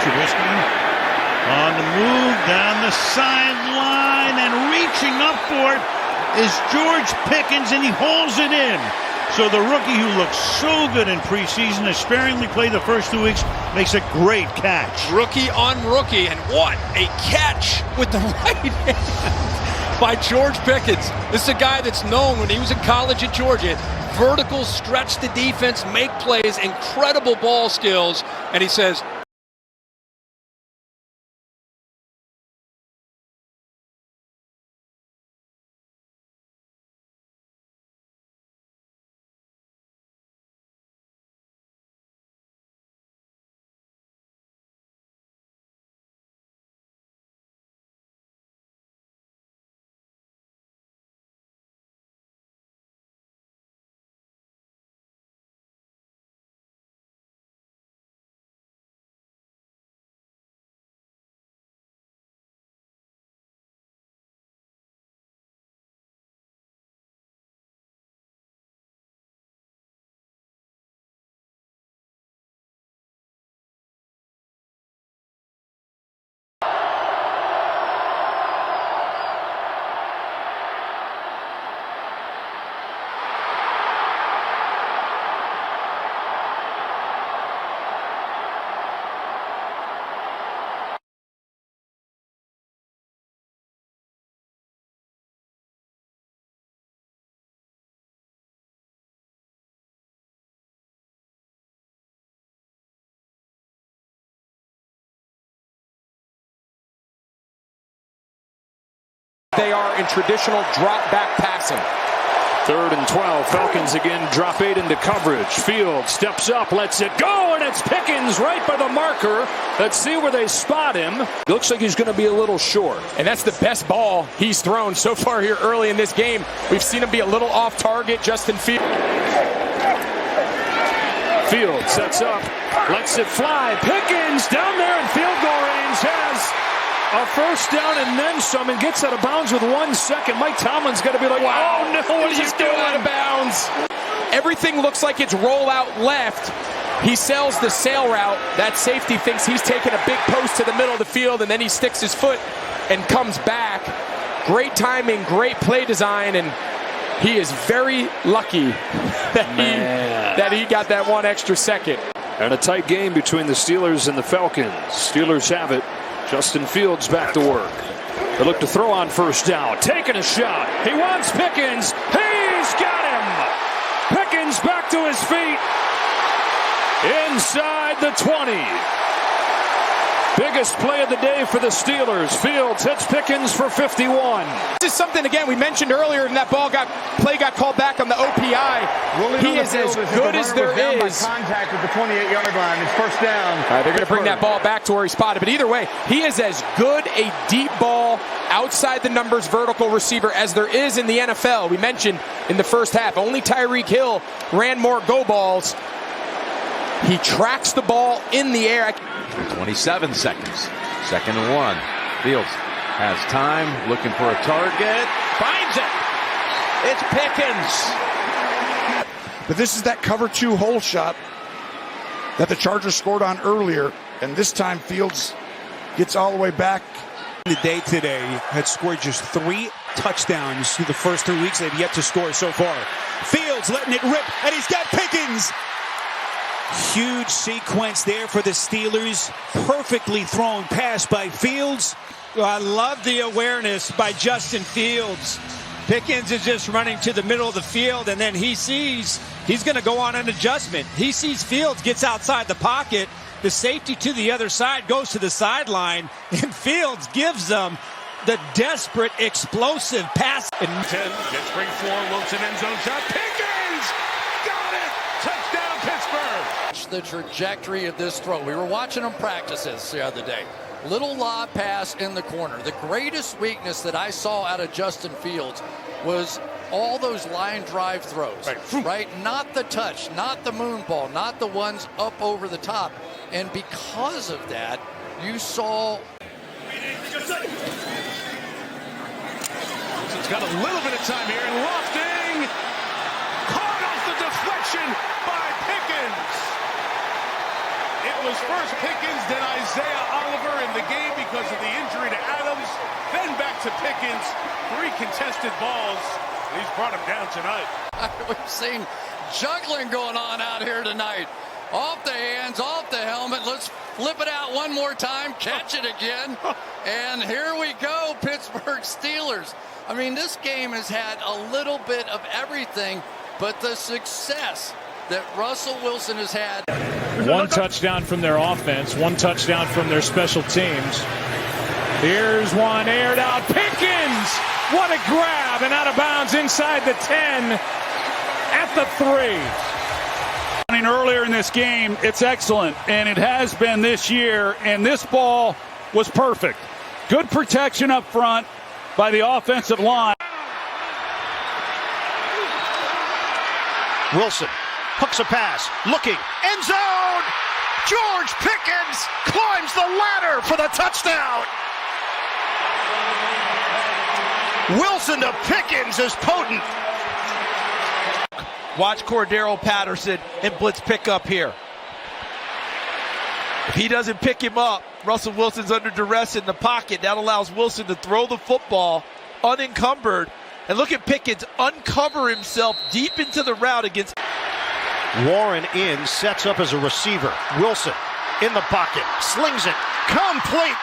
Trubisky on the move down the sideline, and reaching up for it is George Pickens, and he hauls it in. So the rookie, who looks so good in preseason, has sparingly played the first 2 weeks, makes a great catch. Rookie on rookie, and what a catch with the right hand by George Pickens. This is a guy that's known when he was in college at Georgia. Vertical, stretch the defense, make plays, incredible ball skills, and he says, they are in traditional drop-back passing. 3rd and 12. Falcons again drop 8 into coverage. Fields steps up, lets it go, and it's Pickens right by the marker. Let's see where they spot him. Looks like he's going to be a little short. And that's the best ball he's thrown so far here early in this game. We've seen him be a little off target. Justin Fields sets up, lets it fly. Pickens down there in field goal range has a first down and then some, and gets out of bounds with 1 second. Mike Tomlin's got to be like, wow, oh no, what are you doing? Out of bounds. Everything looks like it's roll out left. He sells the sail route. That safety thinks he's taking a big post to the middle of the field, and then he sticks his foot and comes back. Great timing, great play design, and he is very lucky that he got that 1 extra second. And a tight game between the Steelers and the Falcons. Steelers have it. Justin Fields back to work. They look to throw on first down. Taking a shot. He wants Pickens. He's got him. Pickens back to his feet. Inside the 20. Biggest play of the day for the Steelers. Fields hits Pickens for 51. This is something, again, we mentioned earlier, and that play got called back on the OPI. He is as good as there is. Contact at the 28-yard line. It's first down. They're going to bring that ball back to where he spotted. But either way, he is as good a deep ball, outside the numbers vertical receiver as there is in the NFL. We mentioned in the first half, only Tyreek Hill ran more go balls. He tracks the ball in the air. 27 seconds. 2nd and 1. Fields has time, looking for a target. Finds it. It's Pickens. But this is that cover 2 hole shot that the Chargers scored on earlier. And this time Fields gets all the way back. The day today had scored just 3 touchdowns through the first 3 weeks. They've yet to score so far. Fields letting it rip, and he's got Pickens. Huge sequence there for the Steelers. Perfectly thrown pass by Fields. I love the awareness by Justin Fields. Pickens is just running to the middle of the field, and then he sees he's going to go on an adjustment. He sees Fields, gets outside the pocket. The safety to the other side goes to the sideline, and Fields gives them the desperate, explosive pass. 10, gets spring floor, Wilson end zone shot. Pickens! Got it! Touchdown, Pittsburgh! The trajectory of this throw. We were watching them practices the other day. Little lob pass in the corner. The greatest weakness that I saw out of Justin Fields was all those line drive throws, right? Not the touch, not the moon ball, not the ones up over the top. And because of that, you saw... Wilson's got a little bit of time here, and lofting, caught off the deflection by Pickens. It was first Pickens, then Isaiah the game because of the injury to Adams. Then back to Pickens. 3 contested balls. He's brought him down tonight. We've seen juggling going on out here tonight. Off the hands, off the helmet. Let's flip it out one more time, catch it again. And here we go, Pittsburgh Steelers. I mean, this game has had a little bit of everything, but the success that Russell Wilson has had. 1 touchdown from their offense, 1 touchdown from their special teams. Here's one aired out. Pickens! What a grab, and out of bounds inside the 10 at the 3. Earlier in this game, it's excellent, and it has been this year, and this ball was perfect. Good protection up front by the offensive line. Wilson hooks a pass, looking, end zone! George Pickens climbs the ladder for the touchdown! Wilson to Pickens is potent. Watch Cordero Patterson and blitz pick up here. If he doesn't pick him up, Russell Wilson's under duress in the pocket. That allows Wilson to throw the football unencumbered. And look at Pickens uncover himself deep into the route against. Warren in, sets up as a receiver. Wilson in the pocket, slings it, complete.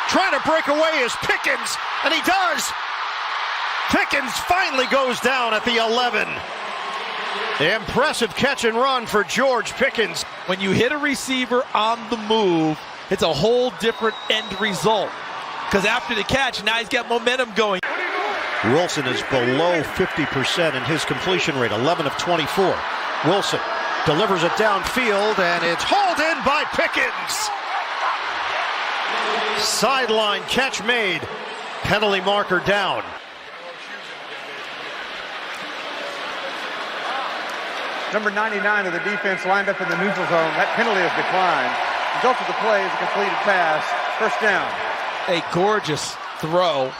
Trying to break away is Pickens, and he does. Pickens finally goes down at the 11. Impressive catch and run for George Pickens. When you hit a receiver on the move, it's a whole different end result. Because after the catch, now he's got momentum going. Wilson is below 50% in his completion rate, 11 of 24. Wilson delivers it downfield, and it's hauled in by Pickens. Sideline catch made. Penalty marker down. Number 99 of the defense lined up in the neutral zone. That penalty has declined. Result of the play is a completed pass. First down. A gorgeous throw.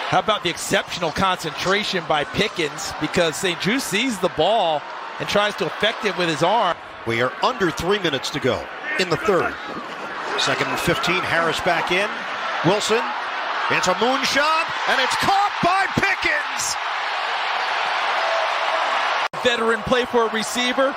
How about the exceptional concentration by Pickens, because St. Juste sees the ball and tries to affect it with his arm. We are under 3 minutes to go in the third. 2nd and 15, Harris back in. Wilson, it's a moonshot, and it's caught by Pickens. Veteran play for a receiver.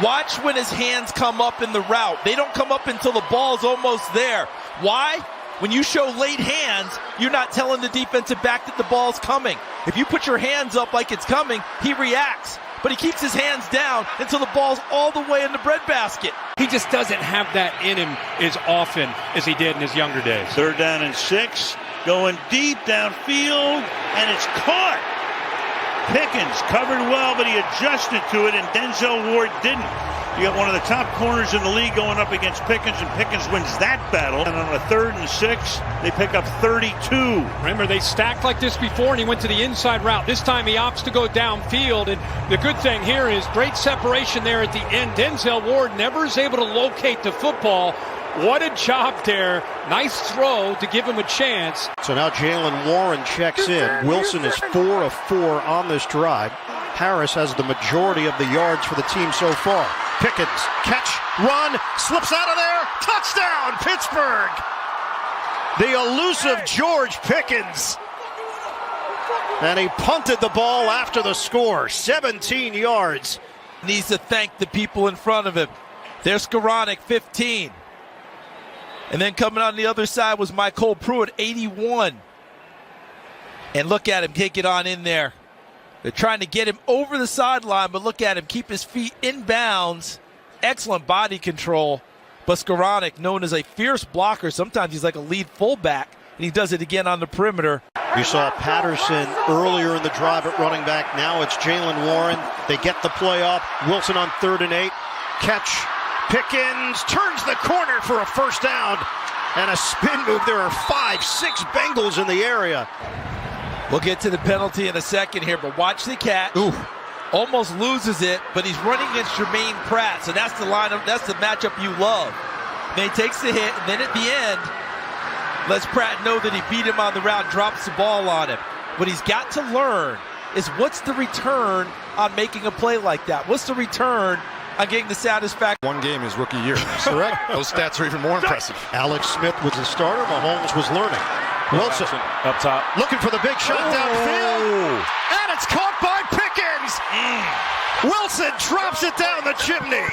Watch when his hands come up in the route. They don't come up until the ball's almost there. Why? When you show late hands, you're not telling the defensive back that the ball's coming. If you put your hands up like it's coming, he reacts. But he keeps his hands down until the ball's all the way in the breadbasket. He just doesn't have that in him as often as he did in his younger days. 3rd down and 6, going deep downfield, and it's caught. Pickens covered well, but he adjusted to it, and Denzel Ward didn't. You got one of the top corners in the league going up against Pickens, and Pickens wins that battle. And on a 3rd and 6, they pick up 32. Remember, they stacked like this before, and he went to the inside route. This time he opts to go downfield, and the good thing here is great separation there at the end. Denzel Ward never is able to locate the football. What a job there. Nice throw to give him a chance. So now Jalen Warren checks in. Wilson is 4 of 4 on this drive. Harris has the majority of the yards for the team so far. Pickens, catch, run, slips out of there. Touchdown, Pittsburgh. The elusive George Pickens. And he punted the ball after the score. 17 yards. Needs to thank the people in front of him. There's Skoranek, 15. And then coming on the other side was Michael Pruitt, 81. And look at him take it on in there. They're trying to get him over the sideline, but look at him keep his feet in bounds. Excellent body control. But Skoranek, known as a fierce blocker, sometimes he's like a lead fullback, and he does it again on the perimeter. You saw Patterson earlier in the drive at running back. Now it's Jalen Warren. They get the play up. Wilson on 3rd and 8. Catch. Pickens turns the corner for a first down and a spin move. There are 5, 6 Bengals in the area. We'll get to the penalty in a second here, but watch the catch. Ooh. Almost loses it, but he's running against Jermaine Pratt, so that's the lineup. That's the matchup you love. Then he takes the hit, and then at the end, lets Pratt know that he beat him on the route, drops the ball on him. What he's got to learn is what's the return on making a play like that? What's the return on getting the satisfaction. One game his rookie year. Correct. Those stats are even more impressive. Alex Smith was the starter. Mahomes was learning. Wilson up top, looking for the big shot downfield, and it's caught by Pickens. Wilson drops it down the chimney.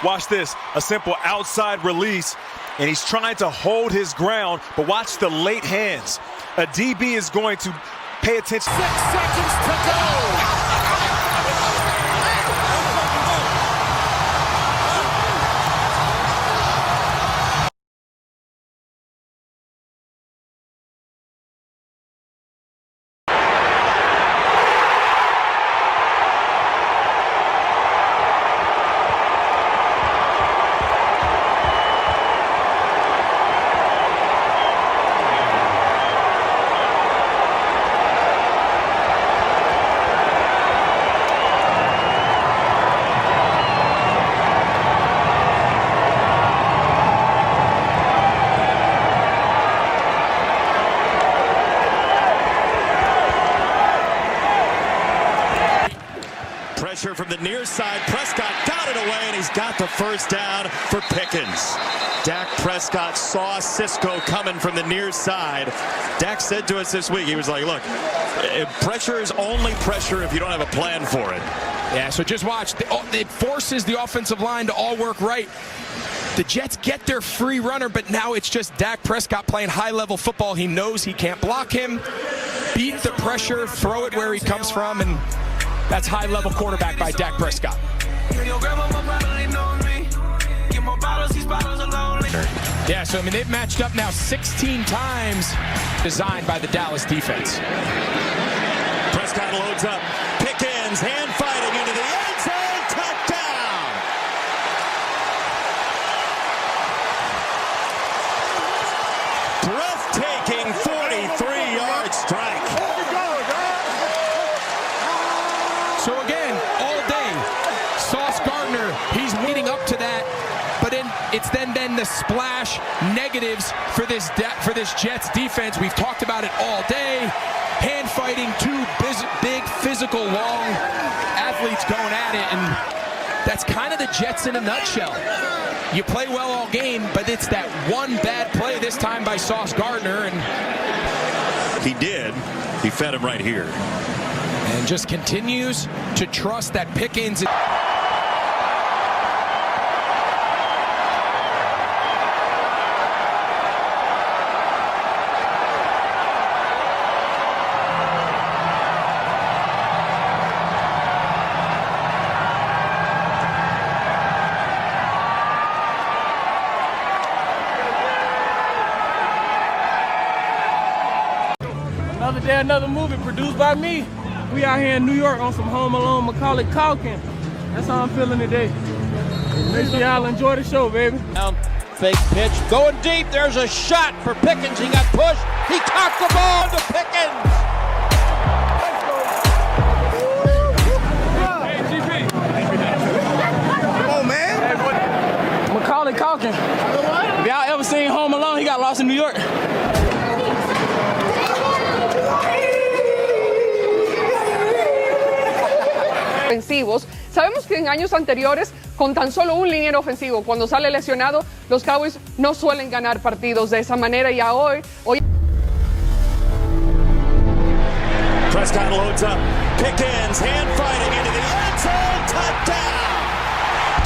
Watch this, a simple outside release, and he's trying to hold his ground, but watch the late hands. A DB is going to pay attention. 6 seconds to go. Pressure from the near side. Prescott got it away, and he's got the first down for Pickens. Dak Prescott saw Cisco coming from the near side. Dak said to us this week, he was like, look, pressure is only pressure if you don't have a plan for it. Yeah, so just watch. It forces the offensive line to all work right. The Jets get their free runner, but now it's just Dak Prescott playing high-level football. He knows he can't block him. Beat the pressure, throw it where he comes from, and that's high-level quarterback by Dak Prescott. Yeah, so I mean, they've matched up now 16 times, designed by the Dallas defense. Prescott loads up. Pickens, hand fighting into the end zone. Touchdown! Breathtaking 43-yard strike. So again, all day, Sauce Gardner, he's leading up to that, but it's then the splash negatives for this Jets defense. We've talked about it all day. Hand fighting, two big, physical, long athletes going at it, and that's kind of the Jets in a nutshell. You play well all game, but it's that one bad play this time by Sauce Gardner, and he did. He fed him right here. And just continues to trust that Pickens. Another day, another movie produced by me. We out here in New York on some Home Alone Macaulay Culkin. That's how I'm feeling today. Make sure y'all enjoy the show, baby. Fake pitch, going deep. There's a shot for Pickens. He got pushed. He cocked the ball to Pickens. Hey, GP. Come on, man. Macaulay Culkin. If y'all ever seen Home Alone, he got lost in New York. Ofensivos. Sabemos que en años anteriores, con tan solo un liniero ofensivo, cuando sale lesionado, los Cowboys no suelen ganar partidos de esa manera, y hoy Prescott loads up. Pickens, hand fighting into the end zone. Touchdown!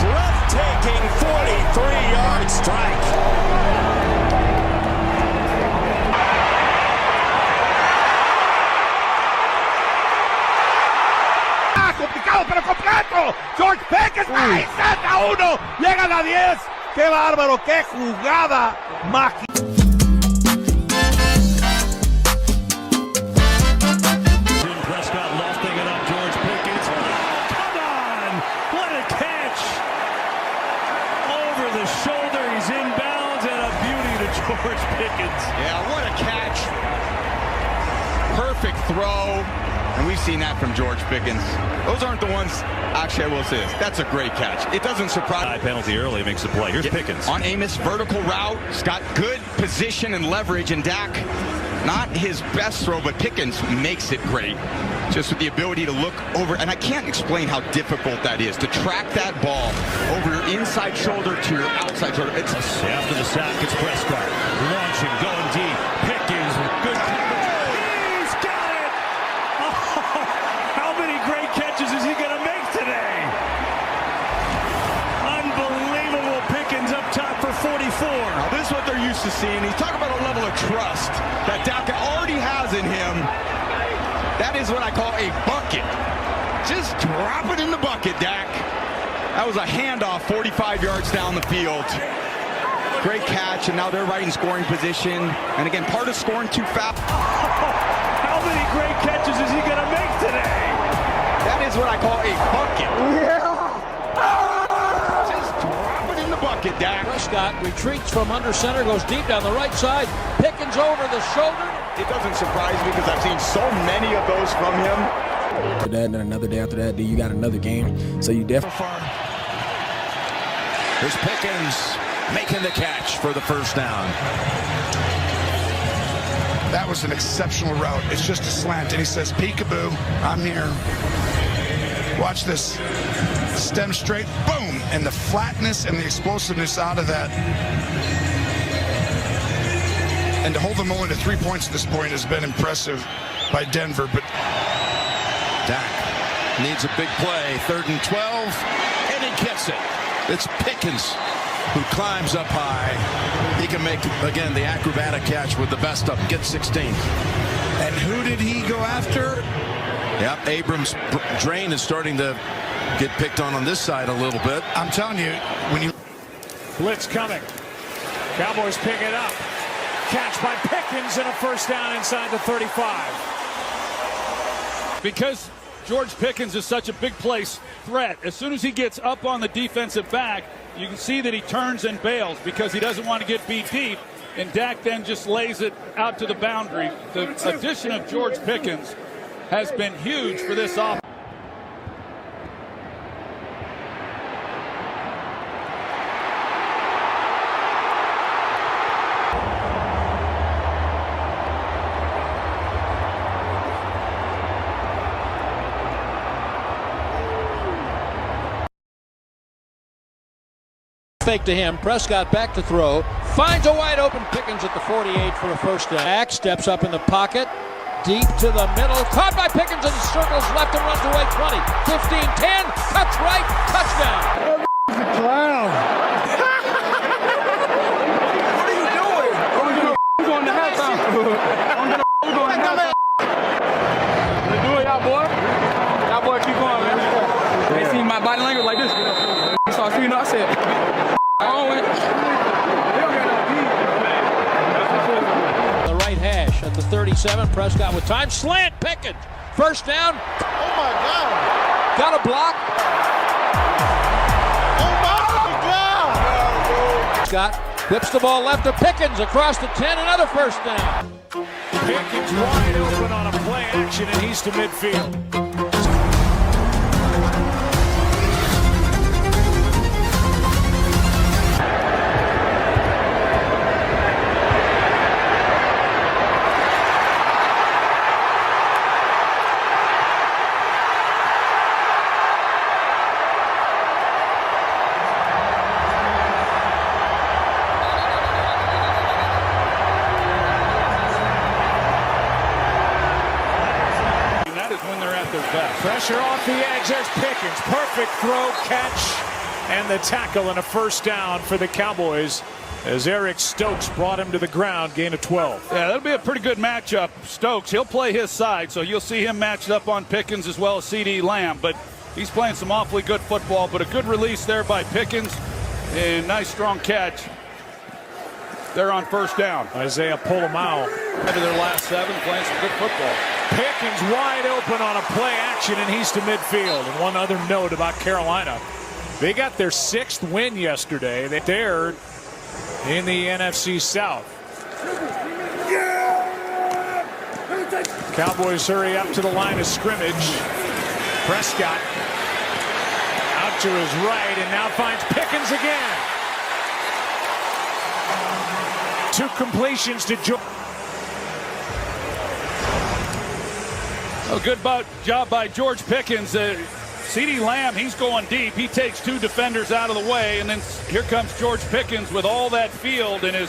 Breathtaking 43-yard strike. Complicado, pero completo. George Pickens, ahí está uno, llega a la 10. Qué bárbaro, qué jugada mágica. Prescott lofting it up. George Pickens. Come on, what a catch! Over the shoulder, he's inbounds, and a beauty to George Pickens. Yeah, what a catch! Perfect throw. And we've seen that from George Pickens. Those aren't the ones, actually I will say this, that's a great catch. It doesn't surprise. High penalty early makes the play. Here's Pickens. On Amos, vertical route. He's got good position and leverage, and Dak, not his best throw, but Pickens makes it great. just with the ability to look over, and I can't explain how difficult that is, to track that ball over your inside shoulder to your outside shoulder. It's after the sack, it's Prescott launching, going deep. Pickens with good coverage. He's got it! Oh, how many great catches is he going to make today? Unbelievable. Pickens up top for 44. Now, this is what they're used to seeing. He's talking about a level of trust that Dak already has in him. That is what I call a bucket. Just drop it in the bucket, Dak. That was a handoff 45 yards down the field. Great catch, and now they're right in scoring position. And again, part of scoring too fast. How many great catches is he going to make today? That is what I call a bucket. Just drop it in the bucket, Dak. Prescott retreats from under center, goes deep down the right side. Pickens over the shoulder. It doesn't surprise me because I've seen so many of those from him. After that, and then another day after that, you got another game. So you definitely. Here's Pickens making the catch for the first down. That was an exceptional route. It's just a slant, and he says, peekaboo, I'm here. Watch this. Stem straight, boom, and the flatness and the explosiveness out of that. And to hold them only to 3 points at this point has been impressive by Denver. But Dak needs a big play. 3rd and 12, and he gets it. It's Pickens who climbs up high. He can make, again, the acrobatic catch with the best of them. Get 16. And who did he go after? Yep, Abrams' drain is starting to get picked on this side a little bit. I'm telling you, when you... Blitz coming. Cowboys pick it up. Catch by Pickens and a first down inside the 35. Because George Pickens is such a big place threat, as soon as he gets up on the defensive back, you can see that he turns and bails because he doesn't want to get beat deep, and Dak then just lays it out to the boundary. The addition of George Pickens has been huge for this offense. Fake to him. Prescott back to throw. Finds a wide open Pickens at the 48 for a first down. Dak steps up in the pocket. Deep to the middle. Caught by Pickens and circles left and runs away 20. 15, 10. Cuts right. Touchdown. Clown. What are you doing? We're going to halftime. We're going to halftime. Let's do it, y'all boy. Y'all boy, keep going, man. They see my body language like this. So I said, the right hash at the 37. Prescott with time. Slant. Pickens. First down. Oh my God. Got a block. Oh my God. Scott whips the ball left to Pickens across the 10. Another first down. Pickens wide open on a play action, and he's to midfield. Pressure off the edge. There's Pickens. Perfect throw, catch, and the tackle, and a first down for the Cowboys as Eric Stokes brought him to the ground, gain of 12. Yeah, that'll be a pretty good matchup. Stokes, he'll play his side, so you'll see him matched up on Pickens as well as CeeDee Lamb. But he's playing some awfully good football, but a good release there by Pickens, and nice strong catch. They're on first down. Isaiah Polamalu into their last 7, playing some good football. Pickens wide open on a play action, and he's to midfield. And one other note about Carolina. They got their 6th win yesterday. They dared in the NFC South. Cowboys hurry up to the line of scrimmage. Prescott out to his right and now finds Pickens again. 2 completions to George. A good job by George Pickens. CeeDee Lamb, he's going deep. He takes two defenders out of the way, and then here comes George Pickens with all that field, and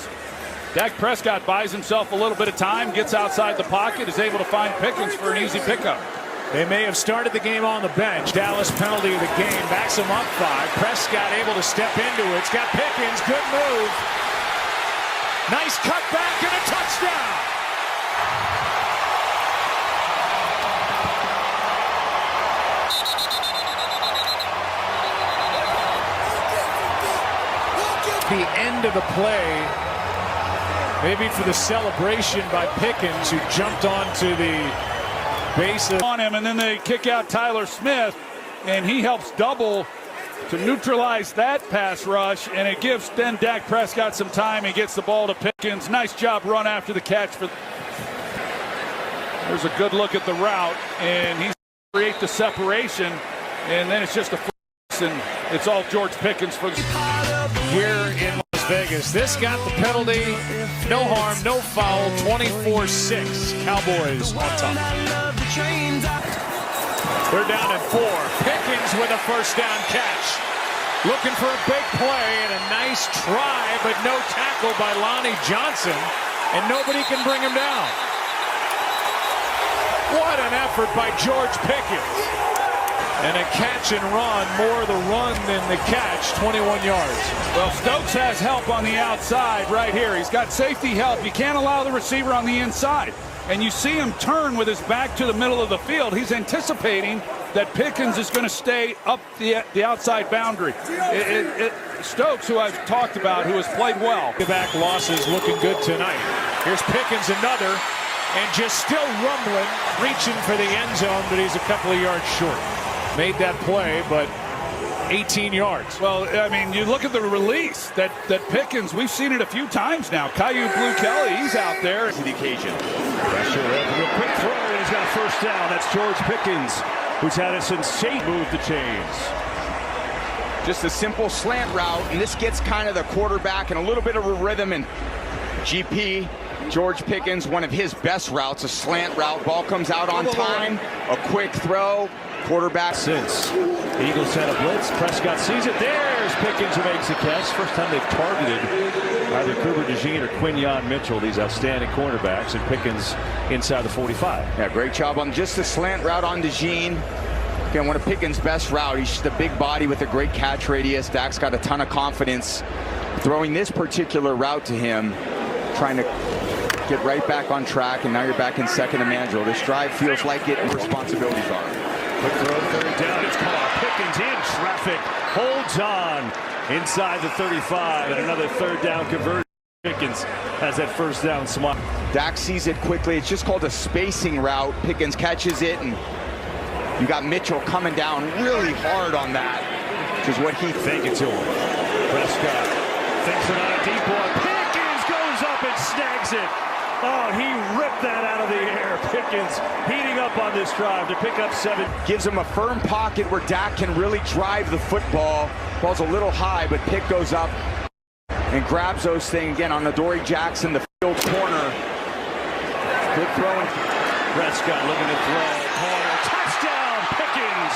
Dak Prescott buys himself a little bit of time, gets outside the pocket, is able to find Pickens for an easy pickup. They may have started the game on the bench. Dallas penalty of the game, backs him up 5. Prescott able to step into it. It's got Pickens, good move. Nice cut back and a touchdown. The end of the play, maybe for the celebration by Pickens, who jumped onto the base on him, and then they kick out Tyler Smith, and he helps double to neutralize that pass rush, and it gives then Dak Prescott some time. He gets the ball to Pickens. Nice job run after the catch. There's a good look at the route, and he's create the separation, and then it's just a and it's all George Pickens for here in Las Vegas. This got the penalty. No harm, no foul. 24-6. Cowboys on top. They're down at 4. Pickens with a first down catch. Looking for a big play and a nice try, but no tackle by Lonnie Johnson, and nobody can bring him down. What an effort by George Pickens. And a catch and run, more the run than the catch, 21 yards. Well, Stokes has help on the outside right here. He's got safety help. You can't allow the receiver on the inside. And you see him turn with his back to the middle of the field. He's anticipating that Pickens is going to stay up the outside boundary. Stokes, who I've talked about, who has played well. Back losses looking good tonight. Here's Pickens, another, and just still rumbling, reaching for the end zone, but he's a couple of yards short. Made that play, but 18 yards. Well, I mean, you look at the release that Pickens, we've seen it a few times now. Caillou Blue Kelly, he's out there. To the occasion. Pressure, a quick throw, and he's got a first down. That's George Pickens, who's had a sensational move the chains. Just a simple slant route, and this gets kind of the quarterback in a little bit of a rhythm, and GP, George Pickens, one of his best routes, a slant route. Ball comes out on time, a quick throw. Quarterback since Eagles had a blitz. Prescott sees it. There's Pickens who makes the catch. First time they've targeted either Cooper DeJean or Quinyon Mitchell, these outstanding cornerbacks, and Pickens inside the 45. Yeah, great job on just the slant route on DeJean. Again, one of Pickens' best route. He's just a big body with a great catch radius. Dak's got a ton of confidence throwing this particular route to him, trying to get right back on track, and now you're back in second and manageable. This drive feels like it, and responsibilities are. Quick throw, third down, it's caught. Pickens in traffic, holds on inside the 35, and another third down conversion. Pickens has that first down smile. Dak sees it quickly. It's just called a spacing route. Pickens catches it, and you got Mitchell coming down really hard on that, which is what he fake it to him. Prescott thinks it on a deep one. Pickens goes up and snags it. Oh, he ripped that out of the air. Pickens heating up on this drive to pick up 7. Gives him a firm pocket where Dak can really drive the football. Ball's a little high, but Pick goes up and grabs those things again on Adoree Jackson, the field corner. Good throwing. Prescott looking to throw. Corner. Touchdown, Pickens.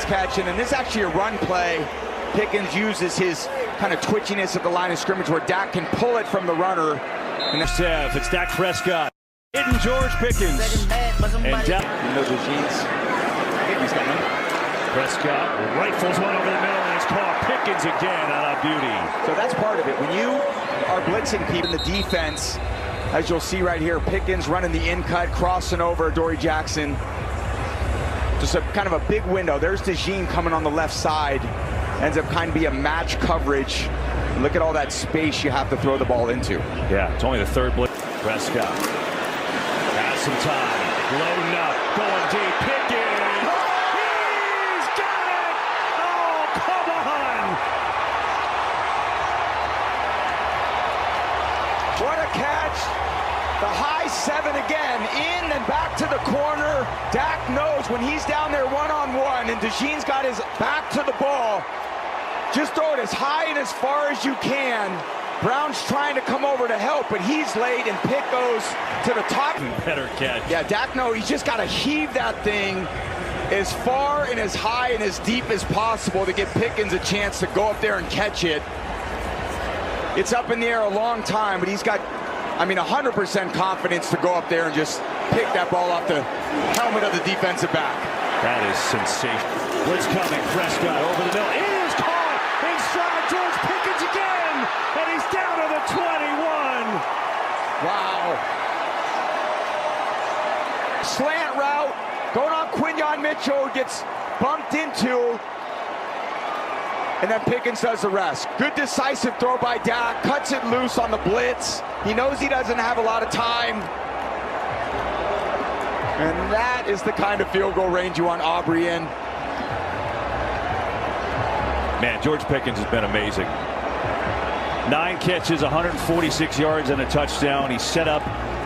Catching, and this is actually a run play. Pickens uses his kind of twitchiness at the line of scrimmage where Dak can pull it from the runner. And it's Dak Prescott hitting George Pickens. And Dak. You know the G's. He's coming. Prescott rifles one over the middle, and it's caught. Pickens again on a beauty. So that's part of it. When you are blitzing people in the defense, as you'll see right here, Pickens running the in cut, crossing over Adoree Jackson. Just a kind of a big window. There's DeJean coming on the left side. Ends up kind of be a match coverage. And look at all that space you have to throw the ball into. Yeah, it's only the third blitz. Prescott has some time. Loading up, going deep. Pickens. He's got it! Oh, come on! What a catch. The high 7 again, in and back to the corner. Dak knows when he's down there one-on-one and DeJean's got his back to the ball, Just throw it as high and as far as you can. Brown's trying to come over to help, but he's late, and Pitt goes to the top. Better catch. Yeah, Dak, no, he's just got to heave that thing as far and as high and as deep as possible to give Pickens a chance to go up there and catch it. It's up in the air a long time, but he's got, 100% confidence to go up there and just pick that ball off the helmet of the defensive back. That is sensational. Blitz coming. Prescott over the middle. It is caught inside George Pickens again, and he's down to the 21. Wow. Slant route going on Quinyon Mitchell, gets bumped into, and then Pickens does the rest. Good decisive throw by Dak, cuts it loose on the blitz. He knows he doesn't have a lot of time. And that is the kind of field goal range you want Aubrey in. Man, George Pickens has been amazing. 9 catches, 146 yards, and a touchdown. He set up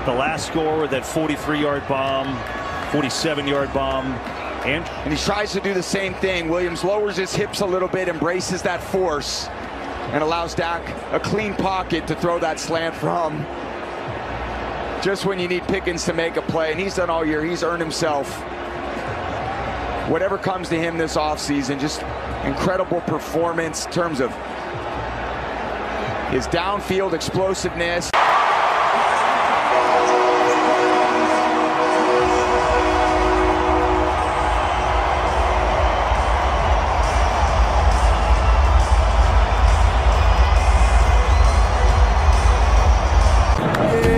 the last score with that 43-yard bomb, 47-yard bomb. And he tries to do the same thing. Williams lowers his hips a little bit, embraces that force, and allows Dak a clean pocket to throw that slant from. Just when you need Pickens to make a play, and he's done all year. He's earned himself whatever comes to him this offseason. Just incredible performance in terms of his downfield explosiveness.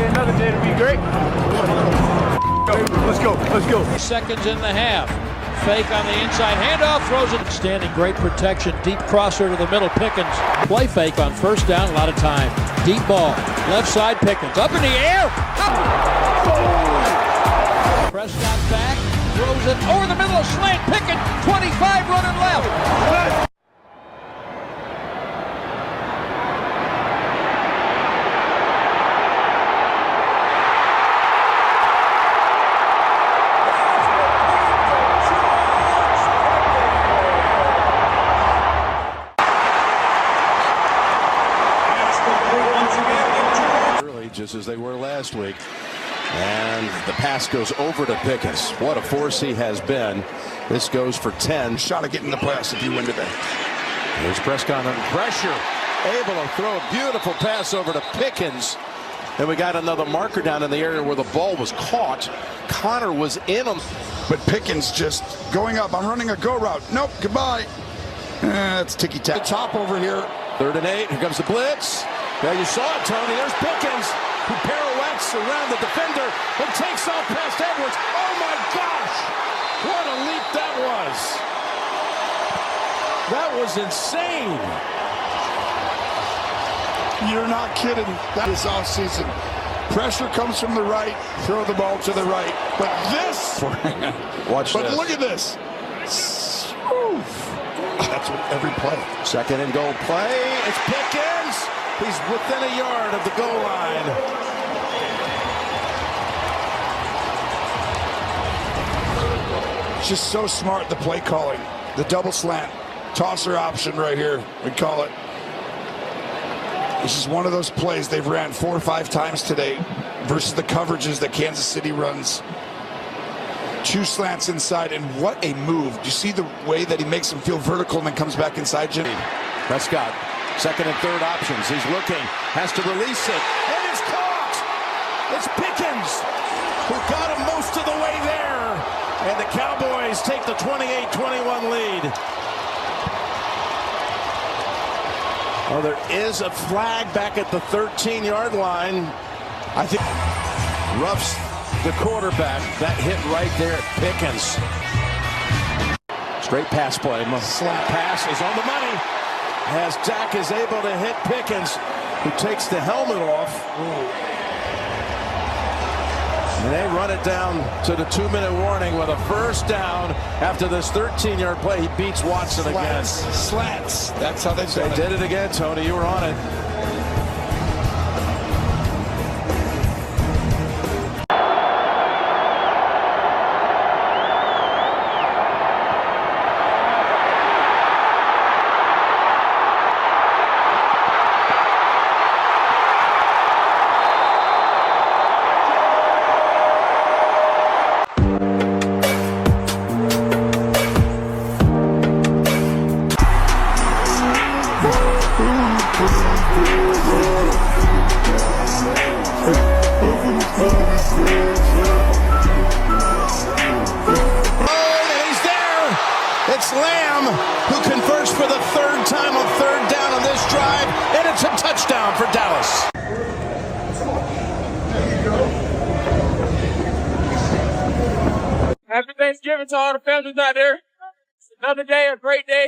Another day to be great. Let's go. Seconds in the half. Fake on the inside, handoff, throws it. Standing, great protection, deep crosser to the middle, Pickens. Play fake on first down, a lot of time. Deep ball, left side, Pickens. Up in the air! Prescott back, throws it over the middle, slant, Pickens, 25 running left. Just as they were last week. And the pass goes over to Pickens. What a force he has been. This goes for 10. Shot at getting the pass if you win today. Here's Prescott under pressure. Able to throw a beautiful pass over to Pickens. And we got another marker down in the area where the ball was caught. Connor was in him. But Pickens just going up. I'm running a go route. Nope, goodbye. It's ticky-tack. Top over here. 3rd and 8. Here comes the blitz. There you saw it, Tony. There's Pickens, who pirouettes around the defender and takes off past Edwards. Oh, my gosh! What a leap that was. That was insane. You're not kidding. That is offseason. Pressure comes from the right. Throw the ball to the right. But this. Watch but this. Look at this. That's what every play. 2nd and goal play. It's Pickens. He's within a yard of the goal line. Just so smart, the play calling. The double slant. Tosser option right here, we call it. This is one of those plays they've ran 4 or 5 times today versus the coverages that Kansas City runs. 2 slants inside, and what a move. Do you see the way that he makes him feel vertical and then comes back inside, Jimmy? Prescott. 2nd and 3rd options. He's looking, has to release it, and it's caught! It's Pickens, who got him most of the way there. And the Cowboys take the 28-21 lead. Oh, there is a flag back at the 13-yard line. I think roughs the quarterback. That hit right there at Pickens. Straight pass play. Slap pass is on the money. As Dak is able to hit Pickens, who takes the helmet off. And they run it down to the 2-minute warning with a first down after this 13-yard play. He beats Watson again. Slants. That's how they They did it again, Tony. You were on it. Lamb, who converts for the third time on third down on this drive, and it's a touchdown for Dallas. Happy Thanksgiving to all the families out there. It's another day, a great day.